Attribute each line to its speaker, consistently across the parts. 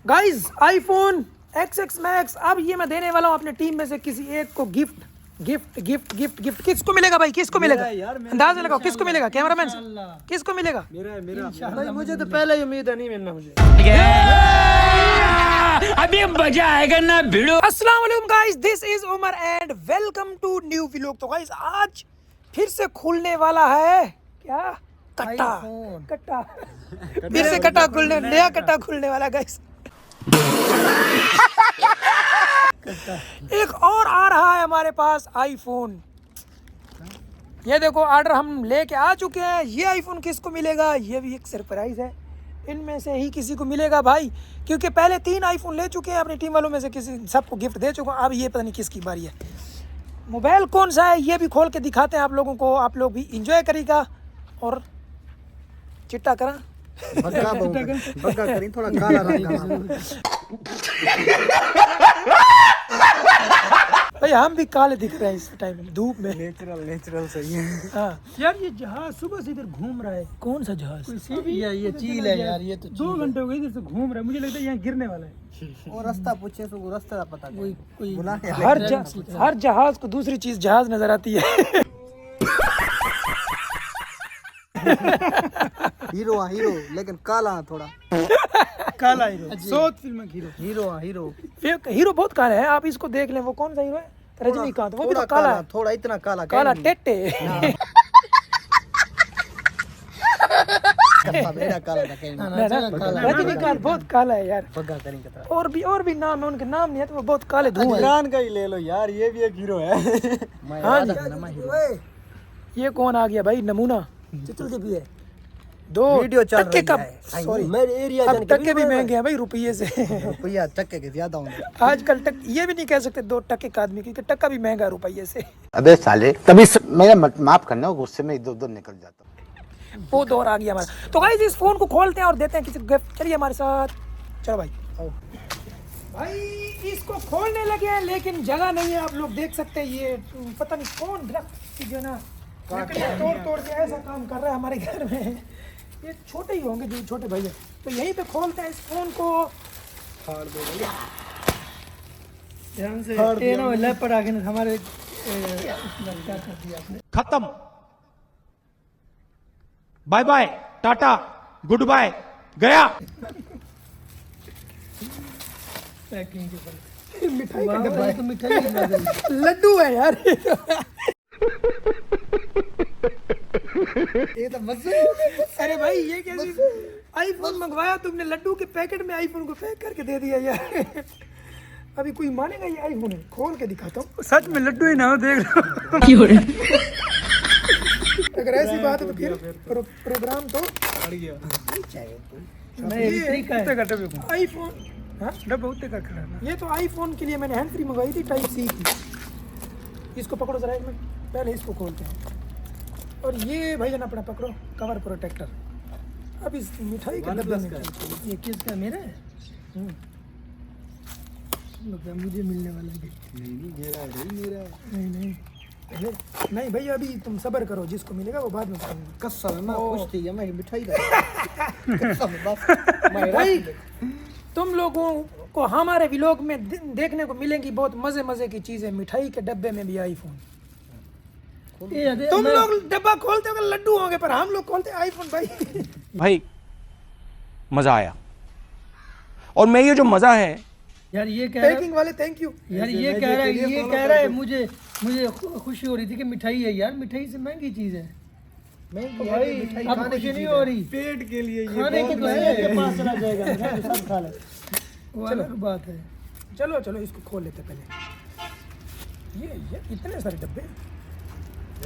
Speaker 1: Guys iPhone XX max अब ये मैं देने वाला हूँ अपने टीम में से किसी एक को gift gift gift gift gift किसको मिलेगा भाई किसको मिलेगा अंदाजा लगाओ किसको मिलेगा कैमरामैन किसको मिलेगा
Speaker 2: मेरा भाई मुझे तो पहले ही उम्मीद है नहीं मिलना मुझे
Speaker 3: अभी मजा आएगा ना भिड़ो।
Speaker 1: अस्सलाम वालेकुम guys this is Umar and welcome to new vlog. तो गाइस आज फिर से खुलने वाला है क्या कट्टा कट्टा फिर से कट्टा खुलने नया कट्टा खुलने वाला गाइस। एक और आ रहा है हमारे पास आईफोन। ये देखो ऑर्डर हम लेके आ चुके हैं। ये आईफोन किसको मिलेगा ये भी एक सरप्राइज है। इनमें से ही किसी को मिलेगा भाई क्योंकि पहले 3 आईफोन ले चुके हैं अपनी टीम वालों में से किसी सबको गिफ्ट दे चुका हूँ। अब ये पता नहीं किसकी बारी है। मोबाइल कौन सा है ये भी खोल के दिखाते हैं आप लोगों को। आप लोग भी इंजॉय करेगा और चिट्टा करा
Speaker 2: बग्गा करी थोड़ा काला रंग
Speaker 1: भाई हम भी काले दिख रहे हैं इस टाइम धूप में।
Speaker 2: नेचुरल सही है।
Speaker 1: हाँ यार ये जहाज सुबह से इधर घूम रहा है। कौन सा जहाज?
Speaker 2: ये चील है यार। ये तो
Speaker 1: 2 घंटे हो गए इधर से घूम रहा है। मुझे लगता है यहाँ गिरने वाला है।
Speaker 2: और रास्ता पूछे तो वो रास्ता पता कोई
Speaker 1: हर जहाज को दूसरी चीज जहाज नजर आती है।
Speaker 2: हीरो लेकिन काला थोड़ा
Speaker 1: काला हीरो साउथ फिल्म में हीरो बहुत काला है। आप इसको देख लें। वो कौन सा हीरो है? रजनीकांत। वो भी तो काला है।
Speaker 2: थोड़ा इतना काला
Speaker 1: काला टेटे रजनीकांत बहुत काला है यार। और भी नाम है उनके नाम नहीं है तो वो बहुत काले धुआं
Speaker 2: इमरान का ही ले लो यार। ये भी एक हीरो है।
Speaker 1: हाँ ये कौन आ गया भाई? नमूना जल्दी भी है। 2
Speaker 2: वीडियो चल
Speaker 1: टक्के
Speaker 2: रही
Speaker 1: का
Speaker 2: है।
Speaker 1: सॉरी
Speaker 2: मेरे एरिया
Speaker 1: अब टक्के भी महंगे हैं भाई रुपये से।
Speaker 2: रुपया टक्के के ज्यादा होंगे
Speaker 1: आजकल ये भी नहीं कह सकते 2 टक्के का आदमी क्योंकि टक्का भी महंगा रुपये से।
Speaker 4: अबे साले तभी मेरा माफ करना गुस्से में इधर उधर निकल जाता हूँ।
Speaker 1: वो दौर आ गया हमारा। तो गाइस इस फोन को खोलते हैं और देते हैं किसी को गिफ्ट। चलिए हमारे साथ चलो भाई। भाई इसको खोलने लगे हैं लेकिन जगह नहीं है। आप लोग देख सकते हैं ये पता नहीं कौन दरख्त जो ना तोड़ के ऐसा काम कर रहा है हमारे घर में। ये छोटे ही होंगे जो छोटे भाई है। तो यहीं पे खोलते हैं इस फोन को। ध्यान से लैपटॉप आगे हमारे
Speaker 3: खत्म। Bye bye tata good bye गया।
Speaker 1: पैकिंग के पर मिठाई का डब्बा है। तो मिठाई लड्डू है यार।
Speaker 2: ये तो मजे।
Speaker 1: अरे भाई ये कैसी आईफोन मंगवाया तुमने? लड्डू के पैकेट में आईफोन को पैक करके दे दिया यार। अभी कोई मानेगा ये आईफोन है? खोल के दिखाता हूँ। सच में लड्डू ही ना हो देख लो। अगर ऐसी बात है तो फिर प्रोग्राम तो आईफोन डब्बा उतने का खड़ा है। ये तो आईफोन के लिए मैंने हैंड फ्री मंगवाई थी टाइप C की। इसको पकड़ो जरा एक मिनट। पहले इसको खोलते हैं और ये भाई जान अपना पकड़ो कवर प्रोटेक्टर। अब इस मिठाई के डब्बे में ये किसका? मेरा है। मुझे मिलने वाला गिफ्ट नहीं नहीं भाई अभी तुम सब्र करो। जिसको मिलेगा वो बाद में करेंगे।
Speaker 2: कसम मैं खुश थी मैं मिठाई कसम बस
Speaker 1: भाई तुम लोगों को हमारे व्लॉग में देखने को मिलेंगी बहुत मजे की चीजें। मिठाई के डब्बे में भी आईफोन। तुम लोग डब्बा खोलते हो लड्डू होंगे पर हम लोग खोलते आईफोन।
Speaker 3: भाई मजा आया और मैं ये जो मजा है
Speaker 2: यार ये कह
Speaker 1: पैकिंग वाले थैंक यू
Speaker 2: यार ये कह रहा है मुझे खुशी हो रही थी कि मिठाई है यार। मिठाई से महंगी चीज है। भाई अब खुशी नहीं हो रही
Speaker 1: पेट के लिए।
Speaker 2: खाने के तो है पास चला जाएगा सब खा ले। वो अलग बात है।
Speaker 1: चलो इसको खोल लेते पहले। ये इतने सारे डब्बे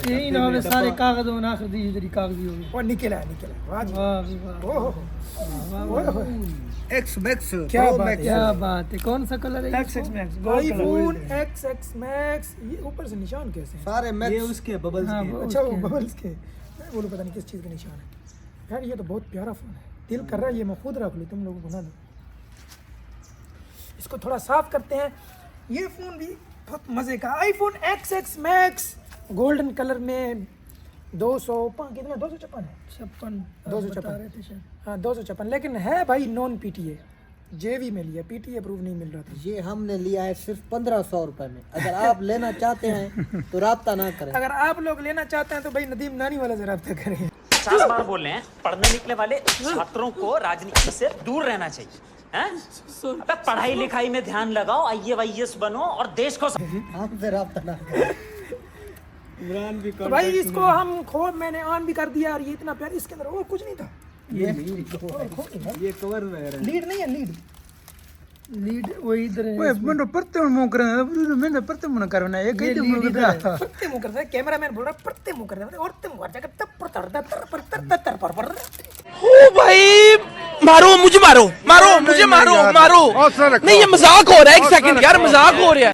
Speaker 2: यही ना होवे सारे कागज हो ना खरीदी इधर कागजी हो गए।
Speaker 1: और निकला वाह
Speaker 2: एक्स मैक्स
Speaker 1: क्या
Speaker 2: बात है। कौन सा कलर है?
Speaker 1: X max iPhone XX max. ये ऊपर से निशान कैसे हैं?
Speaker 2: सारे मैक्स ये उसके बबल्स के।
Speaker 1: अच्छा वो बबल्स के। मैं बोलूं पता नहीं किस चीज़ का निशान है यार। ये तो बहुत प्यारा फ़ोन है। दिल कर रहा है ये मैं खुद रख लूँ तुम लोगों को ना दो। इसको थोड़ा साफ करते हैं। ये फ़ोन भी बहुत मज़े का iPhone XX max golden colour में 200 कितना 256 है 256 हाँ 256 लेकिन है भाई नॉन PTA जे भी मिल लिया, पीटी अप्रूव नहीं मिल रहा था।
Speaker 2: ये हमने लिया है सिर्फ 1500 रुपए में। अगर आप लेना चाहते हैं तो राब्ता ना करें।
Speaker 1: अगर आप लोग लेना चाहते हैं तो भाई नदीम नानी वाला से रब्ता करें।
Speaker 5: 50 बार बोल रहे हैं, पढ़ने निकले वाले छात्रों को राजनीति से दूर रहना चाहिए। हैं? अबे पढ़ाई लिखाई में ध्यान लगाओ, IAS बनो और देश को
Speaker 2: हमसे राब्ता ना करें।
Speaker 1: तो भाई इसको हम खोल, मैंने ऑन भी कर दिया और ये इतना प्यार, इसके अंदर और कुछ नहीं था।
Speaker 2: ये कवर में
Speaker 1: लीड नहीं है, लीड
Speaker 2: वो इधर है।
Speaker 1: मैंने परते मुंह करना, मैंने परते मुंह करना, ये कहीं तो मुंह करना, परते मुंह करना। कैमरामैन बोल रहा है परते मुंह करना, और तुम कर जाकर तब पर
Speaker 3: ओ भाई, मारो मुझे, मारो मारो मुझे, मारो मारो। नहीं ये मजाक हो रहा है, एक सेकंड यार, मजाक हो रहा है।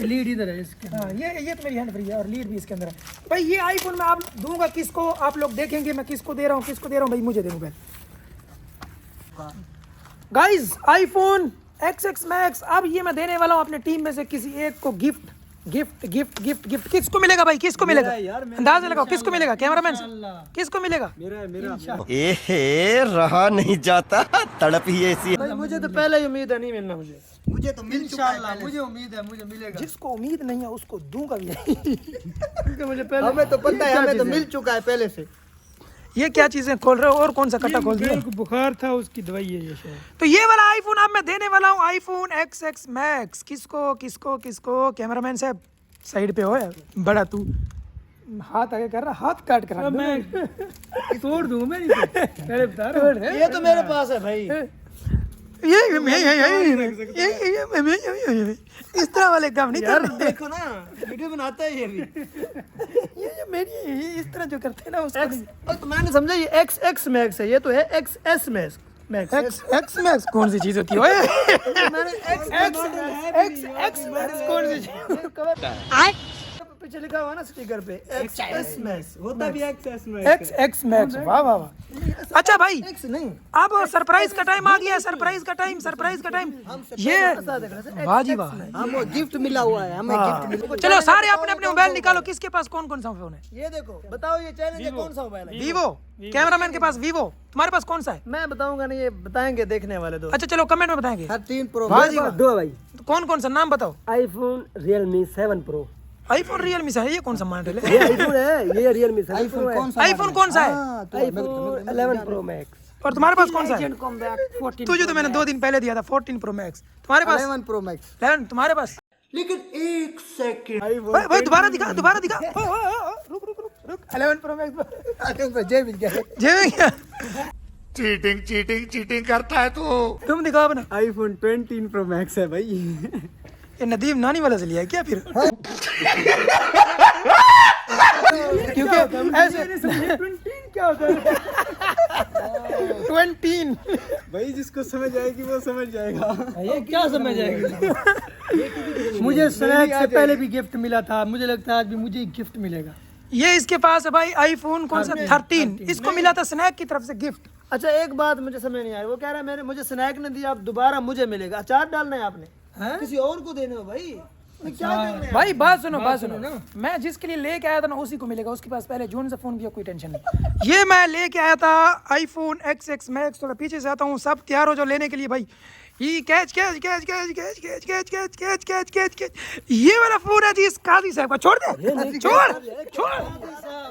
Speaker 2: लीड इधर है इसके।
Speaker 1: हाँ, ये तो मेरी हैंड फ्री है और लीड भी इसके अंदर है। भाई ये आईफोन मैं आप दूंगा किसको, आप लोग देखेंगे मैं किसको दे रहा हूँ, भाई मुझे देखो पहले। गाइस आईफोन XX Max, अब ये मैं देने वाला हूँ अपने टीम में से किसी एक को गिफ्ट। किसको मिलेगा भाई, किसको मिलेगा? अंदाजा लगाओ किसको मिलेगा, कैमरामैन किसको मिलेगा?
Speaker 6: ए रहा नहीं जाता, तड़प ही ऐसी।
Speaker 2: भाई मुझे तो पहले ही उम्मीद है नहीं मिलना मुझे तो मिल चुका है। मुझे उम्मीद है मुझे मिलेगा।
Speaker 1: जिसको उम्मीद नहीं है उसको दूंगा भी।
Speaker 2: मुझे पहले हमें तो पता है, हमें तो मिल चुका है पहले से।
Speaker 1: ये क्या चीजें खोल रहे हो, और कौन सा कट्टा खोल दिया?
Speaker 2: बुखार था, उसकी दवाई है ये शायद।
Speaker 1: तो ये वाला आईफोन अब मैं देने वाला हूँ, आईफोन XX Max। किसको कैमरामैन साहब साइड पे हो यार, बड़ा तू हाथ आगे कर रहा, हाथ काट कर
Speaker 2: मैं तोड़ दूं मैं पहले बता रहा। ये तो मेरे पास है भाई।
Speaker 1: ये इस तरह वाले काम नहीं
Speaker 2: यार
Speaker 1: करते।
Speaker 2: देखो ना, वीडियो बनाता है ये भी।
Speaker 1: ये मेरी ये इस तरह जो करते हैं ना उसको नहीं।
Speaker 2: तो मैंने समझा ये XX Max है, ये तो है XS Max।
Speaker 1: X Max कौन सी चीज होती है?
Speaker 2: मैंने X Max कौन सी चीज? पीछे लिखा हुआ ना स्टिकर पे XS Max, होता भी XS Max।
Speaker 1: XX Max, वाह वाह वाह। अच्छा भाई
Speaker 2: X नहीं,
Speaker 1: अब सरप्राइज का टाइम आ गया है, सरप्राइज का टाइम। ये वाह जी वाह।
Speaker 2: हम वो गिफ्ट मिला हुआ है, हमें गिफ्ट मिला।
Speaker 1: चलो सारे अपने अपने मोबाइल निकालो, किसके पास कौन कौन सा फोन है?
Speaker 2: ये देखो, बताओ ये चैलेंज है, कौन सा मोबाइल है?
Speaker 1: वीवो। कैमरामैन के पास वीवो, तुम्हारे पास कौन सा है?
Speaker 2: मैं बताऊंगा नहीं, ये बताएंगे देखने वाले दो।
Speaker 1: अच्छा चलो कमेंट में बताएंगे।
Speaker 2: 13 Pro
Speaker 1: वाह जी वाह।
Speaker 2: दो भाई।
Speaker 1: कौन कौन सा नाम बताओ?
Speaker 2: IPhone Realme 7 Pro।
Speaker 1: IPhone Realme सा है, ये कौन सा मॉडल है?
Speaker 2: ये आईफोन है, ये Realme से। आईफोन कौन सा?
Speaker 1: आईफोन कौन सा है?
Speaker 2: IPhone 11 Pro Max।
Speaker 1: और तुम्हारे पास कौन सा है? तुझे तो मैंने 2 दिन पहले दिया था 14 Pro Max। तुम्हारे पास
Speaker 2: 11 Pro Max।
Speaker 1: 11 तुम्हारे पास?
Speaker 2: लेकिन एक सेकंड
Speaker 1: भाई दोबारा दिखा। रुक 11 Pro Max
Speaker 2: जय विजय
Speaker 1: जय
Speaker 6: चीटिंग करता है तू।
Speaker 1: तुम दिखाओ अपना।
Speaker 2: आईफोन 20 Pro Max है भाई।
Speaker 1: ये नदीम नानी वाला से लिया है क्या फिर? क्योंकि ऐसे
Speaker 2: 20 क्या होता है?
Speaker 1: 20
Speaker 2: भाई जिसको समझ आएगी वो समझ जाएगा। ये क्या समझ आएगी? मुझे स्नैक से पहले भी गिफ्ट मिला था, मुझे लगता है आज भी मुझे गिफ्ट मिलेगा।
Speaker 1: ये इसके पास है भाई आईफोन कौन सा 13। इसको मिला था स्नैक की तरफ से गिफ्ट।
Speaker 2: अच्छा एक बात मुझे समझ नहीं आ रही, वो कह रहा है मेरे मुझे स्नैक ने दिया, अब दोबारा मुझे मिलेगा। अचार डालना है आपने, किसी और को देने हो भाई? क्या करना है?
Speaker 1: भाई बात सुनो ना, मैं जिसके लिए लेके आया था ना उसी को मिलेगा। उसके पास पहले जून से फोन भी है, कोई टेंशन नहीं। ये मैं लेके आया था आईफोन XX Max। थोड़ा पीछे से आता हूँ, सब तैयार हो जो लेने के लिए भाई। ये कैच ये वाला फोन है जी इस काजी साहब का। छोड़ दे, छोड़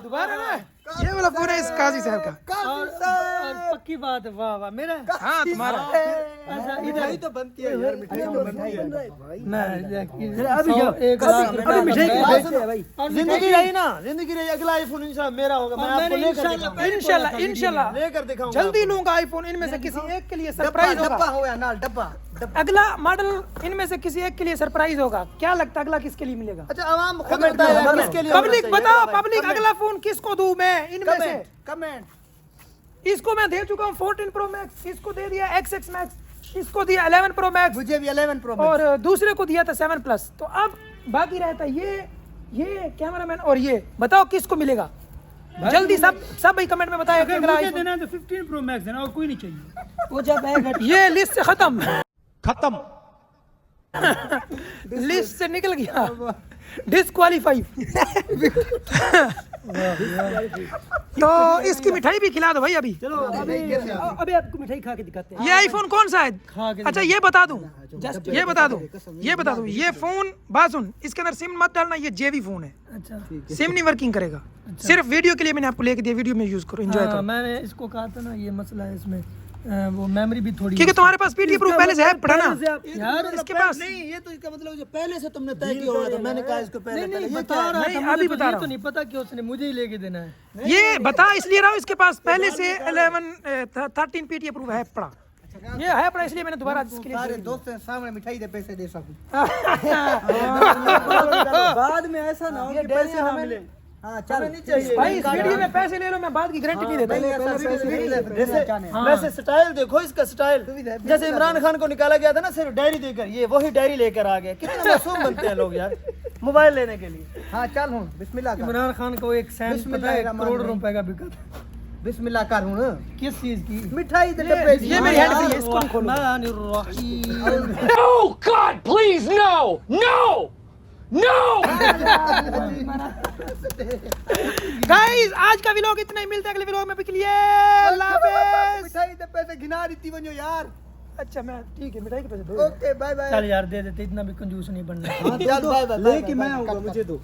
Speaker 1: दोबारा ना। ये वाला फोन है इस काजी साहब का।
Speaker 2: और पक्की बात है, वाह वाह मेरा।
Speaker 1: हाँ तुम्हारा।
Speaker 2: अच्छा इधर ही तो बनती है यार, मिठाई तो बनती है ना। जिंदगी रही ना, जिंदगी रही। अगला आईफोन इंशाल्लाह मेरा होगा, मैं आपको
Speaker 1: इंशाल्लाह
Speaker 2: लेकर दिखाऊंगा।
Speaker 1: जल्दी लूंगा आईफोन। इनमें से किसी एक के लिए सरप्राइज
Speaker 2: डब्बा
Speaker 1: होगा।
Speaker 2: हो ना, डब्बा।
Speaker 1: अगला मॉडल इनमें से किसी एक के लिए सरप्राइज होगा। क्या लगता है अगला किसके लिए मिलेगा?
Speaker 2: अच्छा आवाम खुद बताए किसके लिए।
Speaker 1: पब्लिक बताओ, पब्लिक अगला फोन किसको दूं मैं इनमें से?
Speaker 2: कमेंट।
Speaker 1: इसको मैं दे चुका हूँ 14 Pro Max, इसको दे दिया XX Max, इसको दिया 11 Pro Max,
Speaker 2: मुझे भी 11 Pro Max
Speaker 1: और दूसरे को दिया था 7 Plus। तो अब बाकी रहता ये कैमरामैन और ये। बताओ किसको मिलेगा? जल्दी सब भाई कमेंट में बताएं।
Speaker 2: अगर मुझे देना है तो 15 Pro Max देना, और कोई नहीं चाहिए। वो जब आएगा
Speaker 1: ये लिस्ट से खत्म
Speaker 3: खत्म।
Speaker 1: लिस्ट से निकल गया, डिस्क्वालीफाई। तो इसकी मिठाई भी खिला दो भाई अभी।
Speaker 2: चलो अभी आपको मिठाई खा के दिखाते हैं।
Speaker 1: ये आईफोन कौन सा है? अच्छा ये बता दूं, ये बता दूं, ये फोन बात सुन, इसके अंदर सिम मत डालना, ये जेबी फोन है। अच्छा, सिम नहीं वर्किंग करेगा। सिर्फ वीडियो के लिए मैंने आपको लेके दिया, वीडियो में यूज करो, एंजॉय करो।
Speaker 2: मैंने इसको कहा था ना, ये मसला है इसमें, वो मेमोरी भी थोड़ी,
Speaker 1: क्योंकि तुम्हारे पास पीडीएफ प्रूफ पहले से है, पढ़ा ना
Speaker 2: यार
Speaker 1: इसके पास।
Speaker 7: नहीं, ये तो इसका मतलब जो पहले से तुमने तय किया हुआ था, मैंने कहा इसको पहले
Speaker 2: नहीं
Speaker 7: पहले
Speaker 2: बता रहा
Speaker 1: नहीं,
Speaker 2: था,
Speaker 1: अभी
Speaker 2: मुझे
Speaker 1: बता रहा
Speaker 2: तो
Speaker 1: हूँ।
Speaker 2: नहीं पता कि उसने मुझे ही लेके देना है।
Speaker 1: ये बता इसलिए रहा हूँ, इसके पास पहले से 13 पीडीएफ प्रूफ है, पढ़ा। ये है पढ़ा, इसलिए मैंने दोबारा इसके लिए
Speaker 7: सारे दोस्त हैं, सामने मिठाई दे, पैसे दे सकूं। बाद में ऐसा ना हो कि पैसे ना मिले। हाँ चल, नहीं चाहिए
Speaker 1: भाई इस वीडियो में पैसे ले लो, मैं बाद की गारंटी नहीं देता।
Speaker 2: वैसे स्टाइल देखो इसका, स्टाइल जैसे इमरान खान को निकाला गया था ना सिर्फ डायरी देकर, ये वही डायरी लेकर आ गया। कितने मासूम बनते हैं लोग यार मोबाइल लेने के लिए।
Speaker 7: हाँ चल हूँ, बिस्मिल्लाह कर।
Speaker 2: इमरान खान को एक सैंड पता है, 1 करोड़ रुपए का बिका था।
Speaker 7: बिस्मिल्लाह कर हूँ।
Speaker 2: किस चीज की?
Speaker 7: मिठाई दे डब्बे की।
Speaker 1: ये मेरी हैंड फ्री है, इसको नहीं खोलो।
Speaker 3: No, God, please, no, no, no.
Speaker 1: Guys आज का व्लॉग इतना ही, मिलते हैं अगले व्लॉग में। के लिए अल्लाह हाफिज़।
Speaker 7: मिठाई दे, पैसे गिना रही बनो यार।
Speaker 1: अच्छा मैं ठीक है, मिठाई के पैसे दो।
Speaker 7: Okay bye bye.
Speaker 2: चल यार दे देते, इतना भी कंजूस नहीं बनना।
Speaker 7: हाँ चल बाय बाय। लेके मैं आऊंगा, मुझे दो।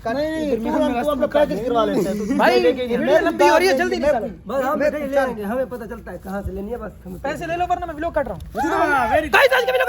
Speaker 7: नहीं तू अपना पैकेज करवा लेते हैं।
Speaker 1: भाई वीडियो लंबी हो रही है, जल्दी निकालो।
Speaker 2: बस हम मिठाई ले आएंगे, हमें पता चलता है कहाँ से लेनी है, बस
Speaker 1: पैसे ले लो वरना मैं व्लॉग काट रहा हूँ। गाइस आज का व्लॉग